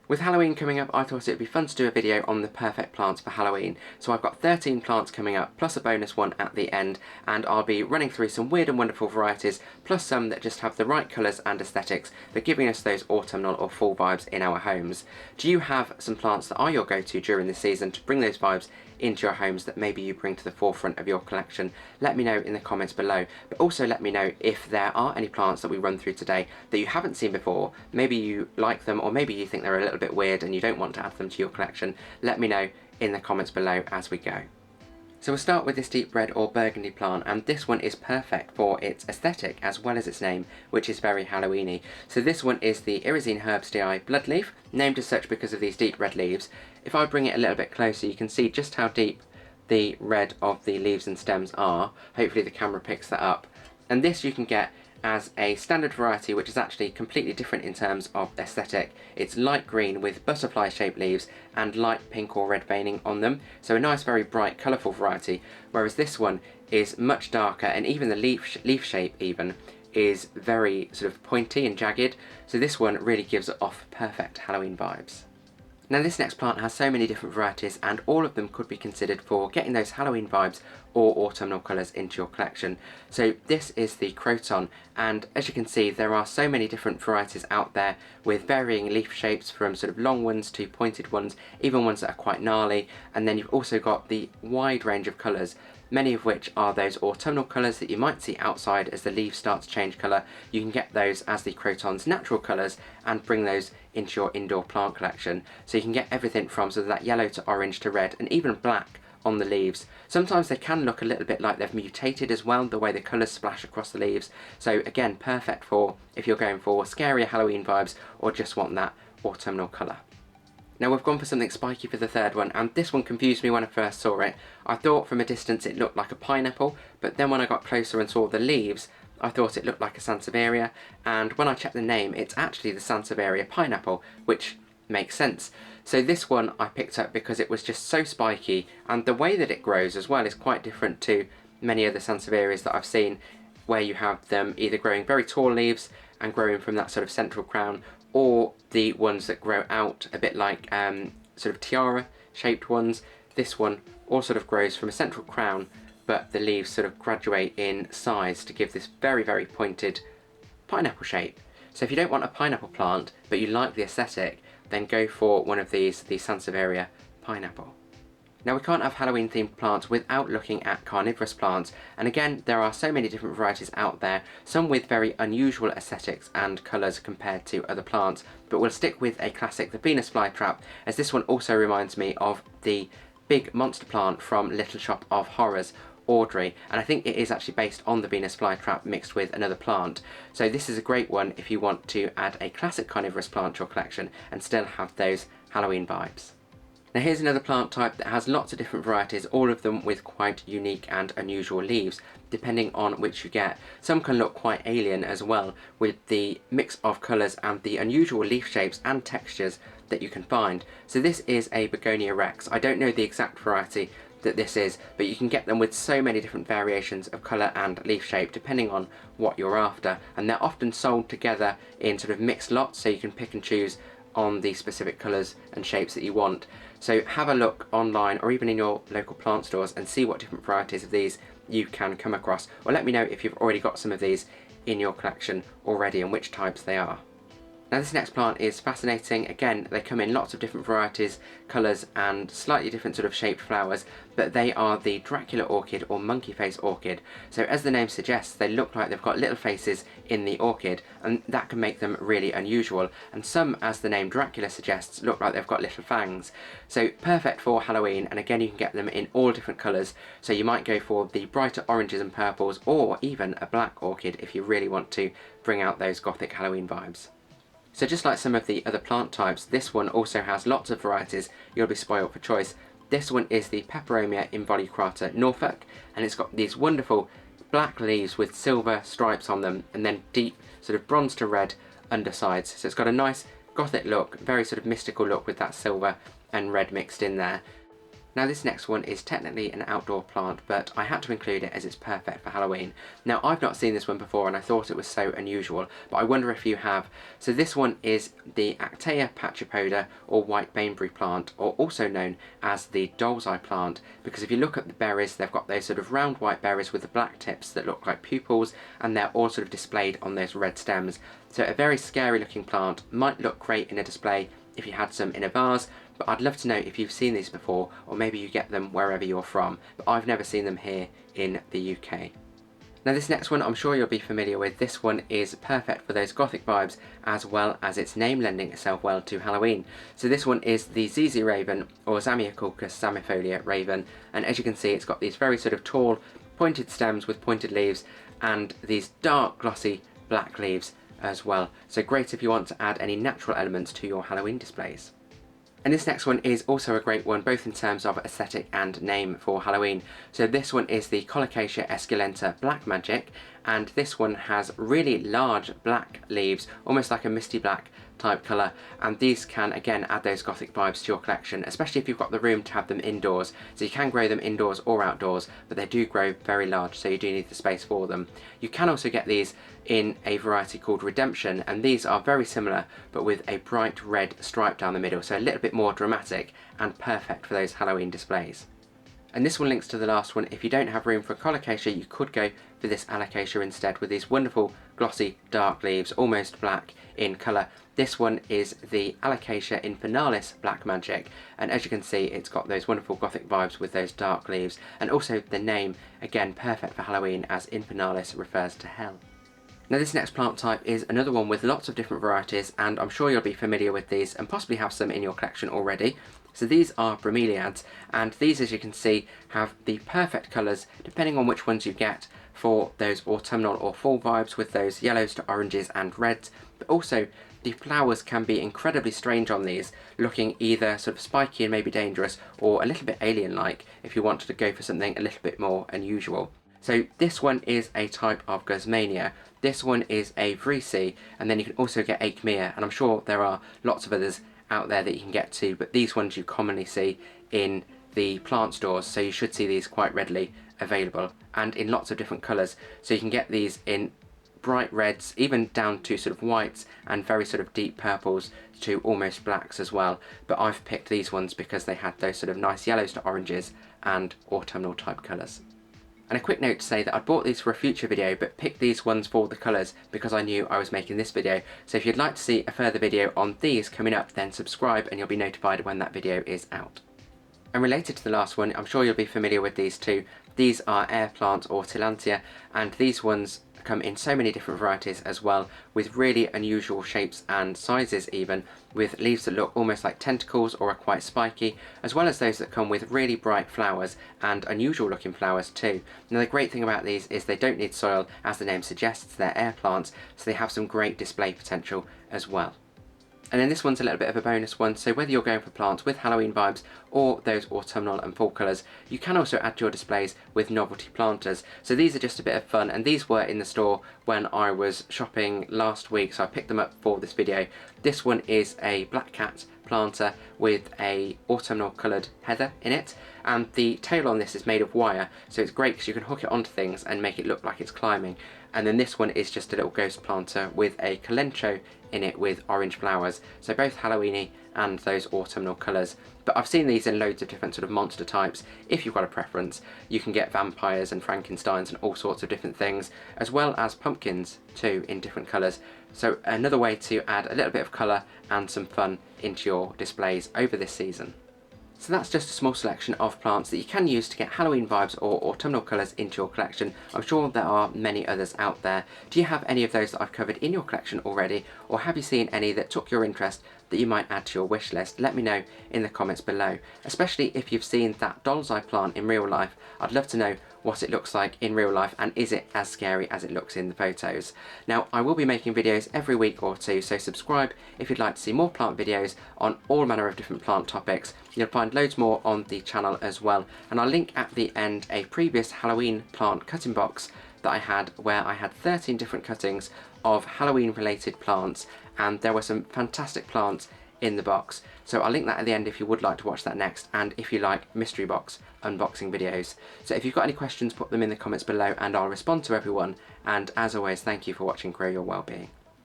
With Halloween coming up, I thought it would be fun to do a video on the perfect plants for Halloween. So I've got 13 plants coming up, plus a bonus one at the end, and I'll be running through some weird and wonderful varieties, plus some that just have the right colours and aesthetics for giving us those autumnal or fall vibes in our homes. Do you have some plants that are your go-to during the season to bring those vibes into your homes that maybe you bring to the forefront of your collection? Let me know in the comments below, but also let me know if there are any plants that we run through today that you haven't seen before. Maybe you like them, or maybe you think they're a little bit weird and you don't want to add them to your collection. Let me know in the comments below as we go. So we'll start with this deep red or burgundy plant, and this one is perfect for its aesthetic as well as its name, which is very Halloweeny. So this one is the Irisine Herbstii Bloodleaf, named as such because of these deep red leaves. If I bring it a little bit closer, you can see just how deep the red of the leaves and stems are. Hopefully the camera picks that up. And this you can get as a standard variety, which is actually completely different in terms of aesthetic. It's light green with butterfly shaped leaves and light pink or red veining on them, so a nice very bright colourful variety, whereas this one is much darker, and even the leaf shape even is very sort of pointy and jagged, so this one really gives it off perfect Halloween vibes. Now this next plant has so many different varieties, and all of them could be considered for getting those Halloween vibes or autumnal colours into your collection. So this is the Croton, and as you can see there are so many different varieties out there with varying leaf shapes, from sort of long ones to pointed ones, even ones that are quite gnarly, and then you've also got the wide range of colours, many of which are those autumnal colours that you might see outside as the leaves start to change colour. You can get those as the Croton's natural colours and bring those into your indoor plant collection. So you can get everything from sort of that yellow to orange to red and even black on the leaves. Sometimes they can look a little bit like they've mutated as well, the way the colours splash across the leaves. So again, perfect for if you're going for scarier Halloween vibes or just want that autumnal colour. Now we've gone for something spiky for the third one, and this one confused me when I first saw it. I thought from a distance it looked like a pineapple, but then when I got closer and saw the leaves, I thought it looked like a Sansevieria, and when I checked the name, it's actually the Sansevieria pineapple, which makes sense. So this one I picked up because it was just so spiky, and the way that it grows as well is quite different to many other Sansevierias that I've seen, where you have them either growing very tall leaves and growing from that sort of central crown, or the ones that grow out a bit like sort of tiara shaped ones. This one all sort of grows from a central crown, but the leaves sort of graduate in size to give this very, very pointed pineapple shape. So if you don't want a pineapple plant, but you like the aesthetic, then go for one of these, the Sansevieria pineapple. Now we can't have Halloween themed plants without looking at carnivorous plants, and again there are so many different varieties out there, some with very unusual aesthetics and colours compared to other plants, but we'll stick with a classic, the Penus Flytrap, as this one also reminds me of the big monster plant from Little Shop of Horrors, Audrey, and I think it is actually based on the Venus flytrap mixed with another plant. So this is a great one if you want to add a classic carnivorous plant to your collection and still have those Halloween vibes. Now here's another plant type that has lots of different varieties, all of them with quite unique and unusual leaves, depending on which you get. Some can look quite alien as well, with the mix of colours and the unusual leaf shapes and textures that you can find. So this is a Bonia Rex. I don't know the exact variety that this is, but you can get them with so many different variations of colour and leaf shape depending on what you're after, and they're often sold together in sort of mixed lots, so you can pick and choose on the specific colours and shapes that you want. So have a look online or even in your local plant stores and see what different varieties of these you can come across, or let me know if you've already got some of these in your collection already and which types they are. Now this next plant is fascinating. Again, they come in lots of different varieties, colours and slightly different sort of shaped flowers, but they are the Dracula Orchid or monkey face orchid. So as the name suggests, they look like they've got little faces in the orchid, and that can make them really unusual. And some, as the name Dracula suggests, look like they've got little fangs. So perfect for Halloween, and again you can get them in all different colours. So you might go for the brighter oranges and purples, or even a black orchid if you really want to bring out those gothic Halloween vibes. So just like some of the other plant types, this one also has lots of varieties. You'll be spoiled for choice. This one is the Peperomia involucrata Norfolk, and it's got these wonderful black leaves with silver stripes on them, and then deep sort of bronze to red undersides. So it's got a nice gothic look, very sort of mystical look with that silver and red mixed in there. Now this next one is technically an outdoor plant, but I had to include it as it's perfect for Halloween. Now I've not seen this one before and I thought it was so unusual, but I wonder if you have. So this one is the Actaea pachypoda or white baneberry plant, or also known as the Dossey plant, because if you look at the berries, they've got those sort of round white berries with the black tips that look like pupils, and they're all sort of displayed on those red stems. So a very scary looking plant, might look great in a display if you had some in a vase, but I'd love to know if you've seen these before, or maybe you get them wherever you're from, but I've never seen them here in the UK. Now this next one I'm sure you'll be familiar with. This one is perfect for those gothic vibes, as well as its name lending itself well to Halloween. So this one is the Zolia Raven, or Zamioculcas zamifolia raven, and as you can see it's got these very sort of tall pointed stems with pointed leaves and these dark glossy black leaves as well. So great if you want to add any natural elements to your Halloween displays. And this next one is also a great one, both in terms of aesthetic and name for Halloween. So this one is the Cactiescalent Black Magic, and this one has really large black leaves, almost like a misty black type colour, and these can again add those gothic vibes to your collection, especially if you've got the room to have them indoors. So you can grow them indoors or outdoors, but they do grow very large, so you do need the space for them. You can also get these in a variety called Redemption, and these are very similar but with a bright red stripe down the middle, so a little bit more dramatic and perfect for those Halloween displays. And this one links to the last one. If you don't have room for colocasia, you could go for this alocasia instead, with these wonderful glossy dark leaves, almost black in colour. This one is the Alocasia Infernales Black Magic, and as you can see it's got those wonderful gothic vibes with those dark leaves, and also the name, again perfect for Halloween, as Infernales refers to hell. Now this next plant type is another one with lots of different varieties, and I'm sure you'll be familiar with these and possibly have some in your collection already. So these are bromeliads, and these, as you can see, have the perfect colours depending on which ones you get for those autumnal or fall vibes, with those yellows to oranges and reds, but also the flowers can be incredibly strange on these, looking either sort of spiky and maybe dangerous, or a little bit alien-like if you wanted to go for something a little bit more unusual. So this one is a type of Guzmania, this one is a Vrisi, and then you can also get Achemea, and I'm sure there are lots of others out there that you can get to, but these ones you commonly see in the plant stores, so you should see these quite readily available, and in lots of different colours. So you can get these in bright reds, even down to sort of whites, and very sort of deep purples to almost blacks as well, but I've picked these ones because they had those sort of nice yellows to oranges and autumnal type colours. And a quick note to say that I bought these for a future video, but picked these ones for the colours because I knew I was making this video. So if you'd like to see a further video on these coming up, then subscribe and you'll be notified when that video is out. And related to the last one, I'm sure you'll be familiar with these too. These are Airplants or Tillandsia, and these ones come in so many different varieties as well, with really unusual shapes and sizes even, with leaves that look almost like tentacles or are quite spiky, as well as those that come with really bright flowers and unusual looking flowers too. Now the great thing about these is they don't need soil, as the name suggests, they're air plants, so they have some great display potential as well. And then this one's a little bit of a bonus one, so whether you're going for plants with Halloween vibes or those autumnal and fall colours, you can also add to your displays with Novelty Planters. So these are just a bit of fun, and these were in the store when I was shopping last week, so I picked them up for this video. This one is a black cat planter with a autumnal coloured heather in it, and the tail on this is made of wire, so it's great because you can hook it onto things and make it look like it's climbing. And then this one is just a little ghost planter with a calencho in it with orange flowers, so both Halloweeny and those autumnal colours. But I've seen these in loads of different sort of monster types. If you've got a preference, you can get vampires and Frankensteins and all sorts of different things, as well as pumpkins too in different colours. So another way to add a little bit of colour and some fun into your displays over this season. So that's just a small selection of plants that you can use to get Halloween vibes or autumnal colours into your collection. I'm sure there are many others out there. Do you have any of those that I've covered in your collection already, or have you seen any that took your interest that you might add to your wish list? Let me know in the comments below, especially if you've seen that Dossey plant in real life. I'd love to know what it looks like in real life, and is it as scary as it looks in the photos. Now I will be making videos every week or two, so subscribe if you'd like to see more plant videos on all manner of different plant topics. You'll find loads more on the channel as well, and I'll link at the end a previous Halloween plant cutting box that I had, where I had 13 different cuttings of Halloween related plants, and there were some fantastic plants in the box. So I'll link that at the end if you would like to watch that next, and if you like mystery box unboxing videos. So if you've got any questions, put them in the comments below and I'll respond to everyone. And as always, thank you for watching Grow Your Wellbeing.